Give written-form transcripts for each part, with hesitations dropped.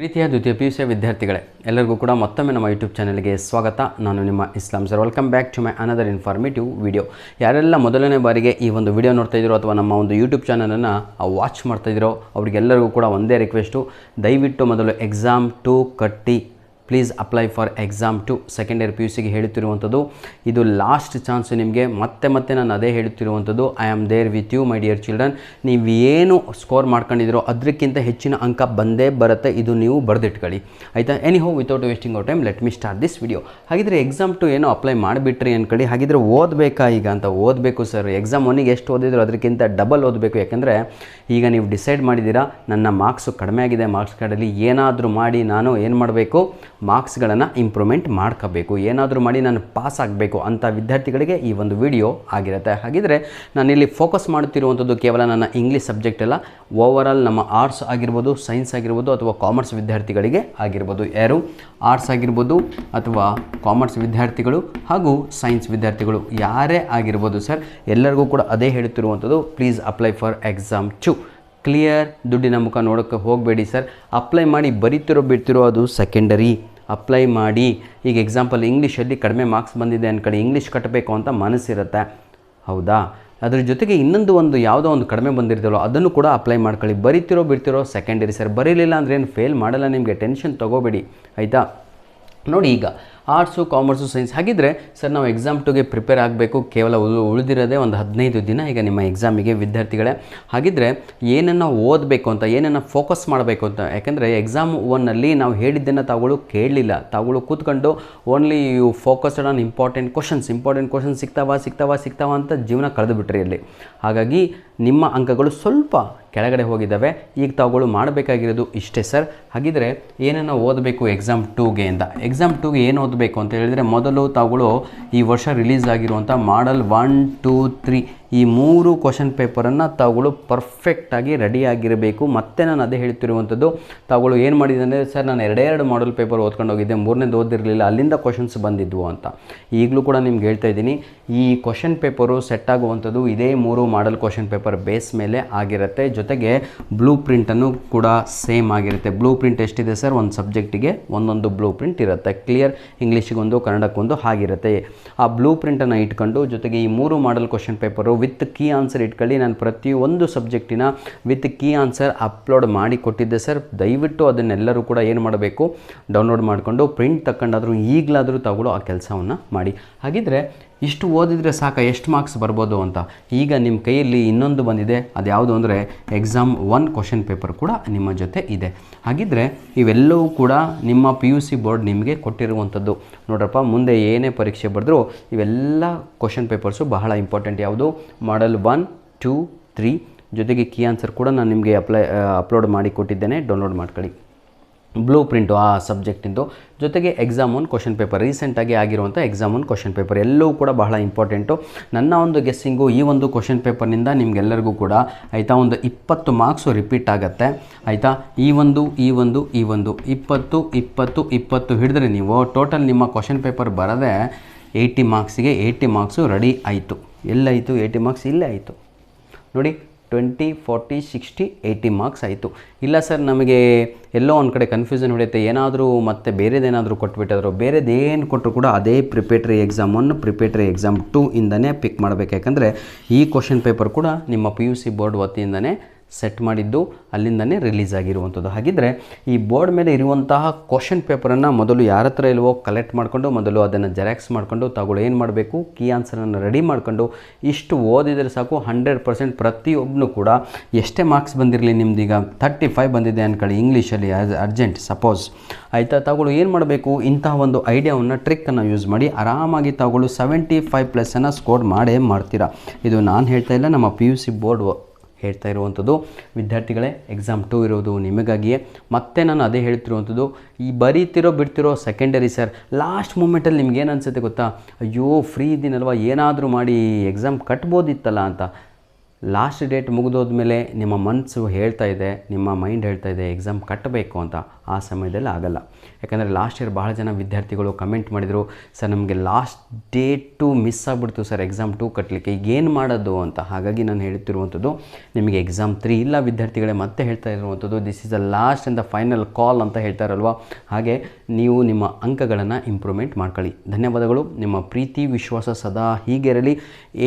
ಪ್ರೀತಿಯ ದ್ವಿತೀಯ PUC ವಿದ್ಯಾರ್ಥಿಗಳೇ ಎಲ್ಲರಿಗೂ ಕೂಡ ಮತ್ತೊಮ್ಮೆ ನಮ್ಮ ಯೂಟ್ಯೂಬ್ ಚಾನಲ್ಗೆ ಸ್ವಾಗತ. ನಾನು ನಿಮ್ಮ Islam sir. Welcome back to my another informative video. ಯಾರೆಲ್ಲ ಮೊದಲನೇ ಬಾರಿಗೆ ಈ ಒಂದು ವಿಡಿಯೋ ನೋಡ್ತಾ ಇದ್ದೀರೋ ಅಥವಾ ನಮ್ಮ ಒಂದು ಯೂಟ್ಯೂಬ್ ಚಾನಲನ್ನು ವಾಚ್ ಮಾಡ್ತಾ ಇದ್ದೀರೋ ಅವರಿಗೆಲ್ಲರಿಗೂ ಕೂಡ ಒಂದೇ ರಿಕ್ವೆಸ್ಟು, ದಯವಿಟ್ಟು ಮೊದಲು ಎಕ್ಸಾಮ್ 2 ಕಟ್ಟಿ please apply for exam 2 second year PUCಗೆ ಹೇಳುತ್ತಿರುವಂಥದ್ದು. ಇದು ಲಾಸ್ಟ್ ಚಾನ್ಸು ನಿಮಗೆ. ಮತ್ತೆ ನಾನು ಅದೇ ಹೇಳುತ್ತಿರುವಂಥದ್ದು, I am there with you my dear children. ನೀವು ಏನು ಸ್ಕೋರ್ ಮಾಡ್ಕೊಂಡಿದ್ದೀರೋ ಅದಕ್ಕಿಂತ ಹೆಚ್ಚಿನ ಅಂಕ ಬಂದೇ ಬರುತ್ತೆ, ಇದು ನೀವು ಬರೆದಿಟ್ಕೊಳ್ಳಿ ಆಯಿತಾ. Anyhow without wasting out time let me start this video. ಹಾಗಿದ್ರೆ ಎಕ್ಸಾಮ್ 2 ಏನೋ ಅಪ್ಲೈ ಮಾಡಿಬಿಟ್ರಿ ಅಂದ್ಕೊಳ್ಳಿ. ಹಾಗಿದ್ರೆ ಓದಬೇಕಾ ಈಗ ಅಂತ? ಓದಬೇಕು ಸರ್. ಎಕ್ಸಾಮ್ 1ಗೆ ಎಷ್ಟು ಓದಿದ್ರು ಅದಕ್ಕಿಂತ ಡಬಲ್ ಓದಬೇಕು. ಯಾಕೆಂದರೆ ಈಗ ನೀವು ಡಿಸೈಡ್ ಮಾಡಿದ್ದೀರಾ ನನ್ನ ಮಾರ್ಕ್ಸು ಕಡಿಮೆ ಆಗಿದೆ, ಮಾರ್ಕ್ಸ್ ಕಾರ್ಡಲ್ಲಿ ಏನಾದರೂ ಮಾಡಿ ನಾನು ಏನು ಮಾಡಬೇಕು, ಮಾರ್ಕ್ಸ್ಗಳನ್ನು ಇಂಪ್ರೂವ್ಮೆಂಟ್ ಮಾಡ್ಕೋಬೇಕು, ಏನಾದರೂ ಮಾಡಿ ನಾನು ಪಾಸ್ ಆಗಬೇಕು ಅಂತ ವಿದ್ಯಾರ್ಥಿಗಳಿಗೆ ಈ ಒಂದು ವಿಡಿಯೋ ಆಗಿರುತ್ತೆ. ಹಾಗಿದ್ರೆ ನಾನಿಲ್ಲಿ ಫೋಕಸ್ ಮಾಡುತ್ತಿರುವಂಥದ್ದು ಕೇವಲ ನನ್ನ ಇಂಗ್ಲೀಷ್ ಸಬ್ಜೆಕ್ಟ್ ಅಲ್ಲ, ಓವರಾಲ್ ನಮ್ಮ ಆರ್ಟ್ಸ್ ಆಗಿರ್ಬೋದು, ಸೈನ್ಸ್ ಆಗಿರ್ಬೋದು ಅಥವಾ ಕಾಮರ್ಸ್ ವಿದ್ಯಾರ್ಥಿಗಳಿಗೆ ಆಗಿರ್ಬೋದು. ಯಾರು ಆರ್ಟ್ಸ್ ಆಗಿರ್ಬೋದು ಅಥವಾ ಕಾಮರ್ಸ್ ವಿದ್ಯಾರ್ಥಿಗಳು ಹಾಗೂ ಸೈನ್ಸ್ ವಿದ್ಯಾರ್ಥಿಗಳು ಯಾರೇ ಆಗಿರ್ಬೋದು ಸರ್, ಎಲ್ಲರಿಗೂ ಕೂಡ ಅದೇ ಹೇಳುತ್ತಿರುವಂಥದ್ದು, please apply for exam 2. Clear. ದುಡ್ಡಿನ ಮುಖ ನೋಡೋಕ್ಕೆ ಹೋಗಬೇಡಿ ಸರ್. ಅಪ್ಲೈ ಮಾಡಿ ಬಿಡ್ತಿರೋ ಅದು ಸೆಕೆಂಡರಿ. ಅಪ್ಲೈ ಮಾಡಿ. ಈಗ ಎಕ್ಸಾಂಪಲ್ ಇಂಗ್ಲೀಷಲ್ಲಿ ಕಡಿಮೆ ಮಾರ್ಕ್ಸ್ ಬಂದಿದೆ ಅಂದ್ಕೊಳ್ಳಿ, ಇಂಗ್ಲೀಷ್ ಕಟ್ಟಬೇಕು ಅಂತ ಮನಸ್ಸಿರುತ್ತೆ, ಹೌದಾ? ಅದ್ರ ಜೊತೆಗೆ ಇನ್ನೊಂದು ಯಾವುದೋ ಒಂದು ಕಡಿಮೆ ಬಂದಿರ್ತಲ್ಲೋ ಅದನ್ನು ಕೂಡ ಅಪ್ಲೈ ಮಾಡ್ಕೊಳ್ಳಿ. ಬಿಡ್ತಿರೋ ಸೆಕೆಂಡರಿ ಸರ್. ಬರೀಲಿಲ್ಲ ಅಂದರೆ ಏನು ಫೇಲ್ ಮಾಡಲ್ಲ, ನಿಮಗೆ ಟೆನ್ಷನ್ ತೊಗೋಬೇಡಿ ಆಯಿತಾ. ನೋಡಿ, ಈಗ ಆರ್ಟ್ಸು, ಕಾಮರ್ಸು, ಸೈನ್ಸ್ ಹಾಗಿದ್ರೆ ಸರ್ ನಾವು ಎಕ್ಸಾಮ್ 2ಗೆ ಪ್ರಿಪೇರ್ ಆಗಬೇಕು. ಕೇವಲ ಉಳಿದಿರೋದೇ ಒಂದು 15 ದಿನ ಈಗ ನಿಮ್ಮ ಎಕ್ಸಾಮಿಗೆ ವಿದ್ಯಾರ್ಥಿಗಳೇ. ಹಾಗಿದ್ರೆ ಏನನ್ನು ಓದಬೇಕು ಅಂತ, ಏನನ್ನು ಫೋಕಸ್ ಮಾಡಬೇಕು ಅಂತ. ಯಾಕೆಂದರೆ ಎಕ್ಸಾಮ್ 1ನಲ್ಲಿ ನಾವು ಹೇಳಿದ್ದನ್ನು ತಾವುಗಳು ಕೇಳಲಿಲ್ಲ. ತಾವುಗಳು ಕೂತ್ಕೊಂಡು only you focused on important questions ಸಿಗ್ತಾವ ಅಂತ ಜೀವನ ಕಳೆದು ಬಿಟ್ರಿ ಇಲ್ಲಿ. ಹಾಗಾಗಿ ನಿಮ್ಮ ಅಂಕಗಳು ಸ್ವಲ್ಪ ಕೆಳಗಡೆ ಹೋಗಿದ್ದಾವೆ. ಈಗ ತಾವುಗಳು ಮಾಡಬೇಕಾಗಿರೋದು ಇಷ್ಟೇ ಸರ್. ಹಾಗಿದ್ರೆ ಏನನ್ನು ಓದಬೇಕು ಎಕ್ಸಾಮ್ 2ಗೆ ಅಂತ. ಎಕ್ಸಾಮ್ 2ಗೆ ಏನು ಓದಬೇಕು ಅಂತ ಹೇಳಿದರೆ, ಮೊದಲು ತಾವುಗಳು ಈ ವರ್ಷ ರಿಲೀಸ್ ಆಗಿರುವಂಥ ಮಾಡಲ್ 1, 2, 3 ಈ 3 ಕ್ವಶನ್ ಪೇಪರನ್ನು ತಾವುಗಳು ಪರ್ಫೆಕ್ಟಾಗಿ ರೆಡಿಯಾಗಿರಬೇಕು. ಮತ್ತೆ ನಾನು ಅದೇ ಹೇಳ್ತಿರುವಂಥದ್ದು, ತಾವುಗಳು ಏನು ಮಾಡಿದೆ ಸರ್, ನಾನು ಎರಡೇ ಮಾಡಲ್ ಪೇಪರ್ ಓದ್ಕೊಂಡು ಹೋಗಿದ್ದೆ, 3ನೇದು ಓದಿರಲಿಲ್ಲ, ಅಲ್ಲಿಂದ ಕ್ವಶನ್ಸ್ ಬಂದಿದ್ವು ಅಂತ. ಈಗಲೂ ಕೂಡ ನಿಮ್ಗೆ ಹೇಳ್ತಾ ಇದ್ದೀನಿ, ಈ ಕ್ವಶನ್ ಪೇಪರು ಸೆಟ್ ಆಗುವಂಥದ್ದು ಇದೇ 3 ಮಾಡಲ್ ಕ್ವಶನ್ ಪೇಪರ್ ಬೇಸ್ ಮೇಲೆ ಆಗಿರುತ್ತೆ. ಜೊತೆಗೆ ಬ್ಲೂ ಪ್ರಿಂಟನ್ನು ಕೂಡ ಸೇಮ್ ಆಗಿರುತ್ತೆ. ಬ್ಲೂ ಪ್ರಿಂಟ್ ಎಷ್ಟಿದೆ ಸರ್, ಒಂದು ಸಬ್ಜೆಕ್ಟಿಗೆ ಒಂದೊಂದು ಬ್ಲೂ ಪ್ರಿಂಟ್ ಇರುತ್ತೆ. ಕ್ಲಿಯರ್. ಇಂಗ್ಲೀಷಿಗೊಂದು, ಕನ್ನಡಕ್ಕೊಂದು ಹಾಗಿರುತ್ತೆ. ಆ ಬ್ಲೂ ಪ್ರಿಂಟನ್ನು ಇಟ್ಕೊಂಡು ಜೊತೆಗೆ ಈ 3 model question paper with key answer ಇಟ್ಕೊಳ್ಳಿ. ನಾನು ಪ್ರತಿಯೊಂದು ಸಬ್ಜೆಕ್ಟಿನ ವಿತ್ ಕೀ ಆನ್ಸರ್ ಅಪ್ಲೋಡ್ ಮಾಡಿ ಕೊಟ್ಟಿದ್ದೆ ಸರ್. ದಯವಿಟ್ಟು ಅದನ್ನೆಲ್ಲರೂ ಕೂಡ ಏನು ಮಾಡಬೇಕು, ಡೌನ್ಲೋಡ್ ಮಾಡಿಕೊಂಡು ಪ್ರಿಂಟ್ ತಗೊಂಡಾದರೂ ಈಗಲಾದರೂ ತಗೊಳ್ಳೋ ಆ ಕೆಲಸವನ್ನು ಮಾಡಿ. ಹಾಗಿದ್ರೆ ಇಷ್ಟು ಓದಿದರೆ ಸಾಕ, ಎಷ್ಟು ಮಾರ್ಕ್ಸ್ ಬರ್ಬೋದು ಅಂತ. ಈಗ ನಿಮ್ಮ ಕೈಯಲ್ಲಿ ಇನ್ನೊಂದು ಬಂದಿದೆ, ಅದು ಯಾವುದು ಅಂದರೆ ಎಕ್ಸಾಮ್ 1 ಕ್ವಶನ್ ಪೇಪರ್ ಕೂಡ ನಿಮ್ಮ ಜೊತೆ ಇದೆ. ಹಾಗಿದ್ರೆ ಇವೆಲ್ಲವೂ ಕೂಡ ನಿಮ್ಮ PUC ಬೋರ್ಡ್ ನಿಮಗೆ ಕೊಟ್ಟಿರುವಂಥದ್ದು. ನೋಡ್ರಪ್ಪ, ಮುಂದೆ ಏನೇ ಪರೀಕ್ಷೆ ಬರೆದ್ರೂ ಇವೆಲ್ಲ ಕ್ವಶನ್ ಪೇಪರ್ಸು ಬಹಳ ಇಂಪಾರ್ಟೆಂಟ್. ಯಾವುದು ಮಾಡಲ್ 1, 2, 3 ಜೊತೆಗೆ ಕೀ ಆನ್ಸರ್ ಕೂಡ ನಾನು ನಿಮಗೆ ಅಪ್ಲೋಡ್ ಮಾಡಿ ಕೊಟ್ಟಿದ್ದೇನೆ, ಡೌನ್ಲೋಡ್ ಮಾಡ್ಕೊಳ್ಳಿ. ಬ್ಲೂ ಪ್ರಿಂಟು ಆ ಸಬ್ಜೆಕ್ಟಿಂದು, ಜೊತೆಗೆ ಎಕ್ಸಾಮ್ 1 ಕ್ವಶನ್ ಪೇಪರ್, ರೀಸೆಂಟಾಗಿ ಆಗಿರುವಂಥ ಎಕ್ಸಾಮ್ 1 ಕ್ವಶನ್ ಪೇಪರ್ ಎಲ್ಲವೂ ಕೂಡ ಬಹಳ ಇಂಪಾರ್ಟೆಂಟು. ನನ್ನ ಒಂದು ಗೆಸ್ಸಿಂಗು ಈ ಒಂದು ಕ್ವಶನ್ ಪೇಪರ್ನಿಂದ ನಿಮಗೆಲ್ಲರಿಗೂ ಕೂಡ ಆಯಿತಾ ಒಂದು 20 ಮಾರ್ಕ್ಸು ರಿಪೀಟ್ ಆಗುತ್ತೆ ಆಯಿತಾ. ಈ ಒಂದು 20 ಹಿಡಿದ್ರೆ ನೀವು ಟೋಟಲ್ ನಿಮ್ಮ ಕ್ವಶನ್ ಪೇಪರ್ ಬರದೆ 80 ಮಾರ್ಕ್ಸಿಗೆ 80 ಮಾರ್ಕ್ಸು ರೆಡಿ ಆಯಿತು. ಎಲ್ಲಾಯಿತು 80 ಮಾರ್ಕ್ಸ್? ಇಲ್ಲೇ ಆಯಿತು ನೋಡಿ. 20, 40, 60, 80 ಮಾರ್ಕ್ಸ್ ಆಯಿತು. ಇಲ್ಲ ಸರ್, ನಮಗೆ ಎಲ್ಲೋ ಒಂದು ಕಡೆ ಕನ್ಫ್ಯೂಷನ್ ಹೊಡೆಯುತ್ತೆ, ಏನಾದರೂ ಮತ್ತೆ ಬೇರೆದೇನಾದರೂ ಕೊಟ್ಬಿಟ್ಟಿದ್ರು, ಬೇರೆದೇನು ಕೊಟ್ಟರು ಕೂಡ ಅದೇ ಪ್ರಿಪೇಟ್ರಿ ಎಕ್ಸಾಮ್ 1, ಪ್ರಿಪೇಟ್ರಿ ಎಕ್ಸಾಮ್ 2 ಇಂದನೇ ಪಿಕ್ ಮಾಡಬೇಕು. ಯಾಕಂದರೆ ಈ ಕ್ವಶನ್ ಪೇಪರ್ ಕೂಡ ನಿಮ್ಮ PUC ಬೋರ್ಡ್ ವತಿಯಿಂದನೇ ಸೆಟ್ ಮಾಡಿದ್ದು, ಅಲ್ಲಿಂದನೇ ರಿಲೀಸ್ ಆಗಿರುವಂಥದ್ದು. ಹಾಗಿದ್ರೆ ಈ ಬೋರ್ಡ್ ಮೇಲೆ ಇರುವಂತಹ ಕ್ವಶನ್ ಪೇಪರನ್ನು ಮೊದಲು ಯಾರ ಹತ್ರ ಇಲ್ವೋ ಕಲೆಕ್ಟ್ ಮಾಡಿಕೊಂಡು ಮೊದಲು ಅದನ್ನು ಜೆರಾಕ್ಸ್ ಮಾಡಿಕೊಂಡು ತಾವುಗಳು ಏನು ಮಾಡಬೇಕು, ಕೀ ಆನ್ಸರನ್ನು ರೆಡಿ ಮಾಡಿಕೊಂಡು ಇಷ್ಟು ಓದಿದರೆ ಸಾಕು. 100% ಪ್ರತಿಯೊಬ್ಬನು ಕೂಡ ಎಷ್ಟೇ ಮಾರ್ಕ್ಸ್ ಬಂದಿರಲಿ, ನಿಮ್ದೀಗ 35 ಬಂದಿದೆ ಅಂದ್ಕೊಳ್ಳಿ ಇಂಗ್ಲೀಷಲ್ಲಿ ಅರ್ಜೆಂಟ್ ಸಪೋಸ್ ಆಯಿತಾ, ತಾವುಗಳು ಏನು ಮಾಡಬೇಕು, ಇಂತಹ ಒಂದು ಐಡಿಯಾವನ್ನು ಟ್ರಿಕ್ಕನ್ನು ಯೂಸ್ ಮಾಡಿ ಆರಾಮಾಗಿ ತಾವುಗಳು 75+ ಸ್ಕೋರ್ ಮಾಡ್ತೀರಾ. ಇದು ನಾನು ಹೇಳ್ತಾ ಇಲ್ಲ, ನಮ್ಮ PUC ಬೋರ್ಡ್ ಹೇಳ್ತಾ ಇರುವಂಥದ್ದು. ವಿದ್ಯಾರ್ಥಿಗಳೇ, ಎಕ್ಸಾಮ್ 2 ಇರೋದು ನಿಮಗಾಗಿಯೇ. ಮತ್ತೆ ನಾನು ಅದೇ ಹೇಳ್ತಿರುವಂಥದ್ದು, ಈ ಬಿಡ್ತಿರೋ ಸೆಕೆಂಡರಿ ಸರ್. ಲಾಸ್ಟ್ ಮೂಮೆಂಟಲ್ಲಿ ನಿಮ್ಗೇನು ಅನಿಸುತ್ತೆ ಗೊತ್ತಾ, ಅಯ್ಯೋ ಫ್ರೀ ಇದ್ದೀನಲ್ವ, ಏನಾದರೂ ಮಾಡಿ ಎಕ್ಸಾಮ್ ಕಟ್ಬೋದಿತ್ತಲ್ಲ ಅಂತ. ಲಾಸ್ಟ್ ಡೇಟ್ ಮುಗಿದೋದ್ಮೇಲೆ ನಿಮ್ಮ ಮನಸ್ಸು ಹೇಳ್ತಾ ಇದೆ, ನಿಮ್ಮ ಮೈಂಡ್ ಹೇಳ್ತಾ ಇದೆ ಎಕ್ಸಾಮ್ ಕಟ್ಟಬೇಕು ಅಂತ, ಆ ಸಮಯದಲ್ಲಿ ಆಗಲ್ಲ. ಯಾಕಂದರೆ ಲಾಸ್ಟ್ ಇಯರ್ ಭಾಳ ಜನ ವಿದ್ಯಾರ್ಥಿಗಳು ಕಮೆಂಟ್ ಮಾಡಿದರು, ಸರ್ ನಮಗೆ ಲಾಸ್ಟ್ ಡೇಟು ಮಿಸ್ ಆಗಿಬಿಡ್ತು ಸರ್ ಎಕ್ಸಾಮ್ 2 ಕಟ್ಟಲಿಕ್ಕೆ, ಈಗೇನು ಮಾಡೋದು ಅಂತ. ಹಾಗಾಗಿ ನಾನು ಹೇಳ್ತಿರುವಂಥದ್ದು ನಿಮಗೆ ಎಕ್ಸಾಮ್ 3 ಇಲ್ಲ ವಿದ್ಯಾರ್ಥಿಗಳೇ, ಮತ್ತೆ ಹೇಳ್ತಾ ಇರುವಂಥದ್ದು this is the last and the final call ಅಂತ ಹೇಳ್ತಾರಲ್ವ. ಹಾಗೆ ನೀವು ನಿಮ್ಮ ಅಂಕಗಳನ್ನು ಇಂಪ್ರೂವ್ಮೆಂಟ್ ಮಾಡ್ಕೊಳ್ಳಿ. ಧನ್ಯವಾದಗಳು. ನಿಮ್ಮ ಪ್ರೀತಿ ವಿಶ್ವಾಸ ಸದಾ ಹೀಗೆ ಇರಲಿ.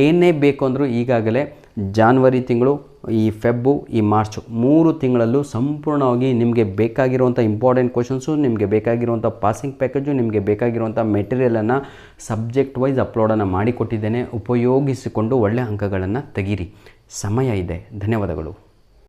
ಏನೇ ಬೇಕು ಅಂದರೂ ಈಗಾಗಲೇ ಜಾನ್ವರಿ ತಿಂಗಳು, ಈ ಫೆಬ್ಬು, ಈ ಮಾರ್ಚು 3 ತಿಂಗಳಲ್ಲೂ ಸಂಪೂರ್ಣವಾಗಿ ನಿಮಗೆ ಬೇಕಾಗಿರುವಂಥ ಇಂಪಾರ್ಟೆಂಟ್ ಕ್ವಶನ್ಸು, ನಿಮಗೆ ಬೇಕಾಗಿರುವಂಥ ಪಾಸಿಂಗ್ ಪ್ಯಾಕೇಜು, ನಿಮಗೆ ಬೇಕಾಗಿರುವಂಥ ಮೆಟೀರಿಯಲನ್ನು ಸಬ್ಜೆಕ್ಟ್ ವೈಸ್ ಅಪ್ಲೋಡನ್ನು ಮಾಡಿಕೊಟ್ಟಿದ್ದೇನೆ. ಉಪಯೋಗಿಸಿಕೊಂಡು ಒಳ್ಳೆಯ ಅಂಕಗಳನ್ನು ತೆಗೀರಿ. ಸಮಯ ಇದೆ. ಧನ್ಯವಾದಗಳು.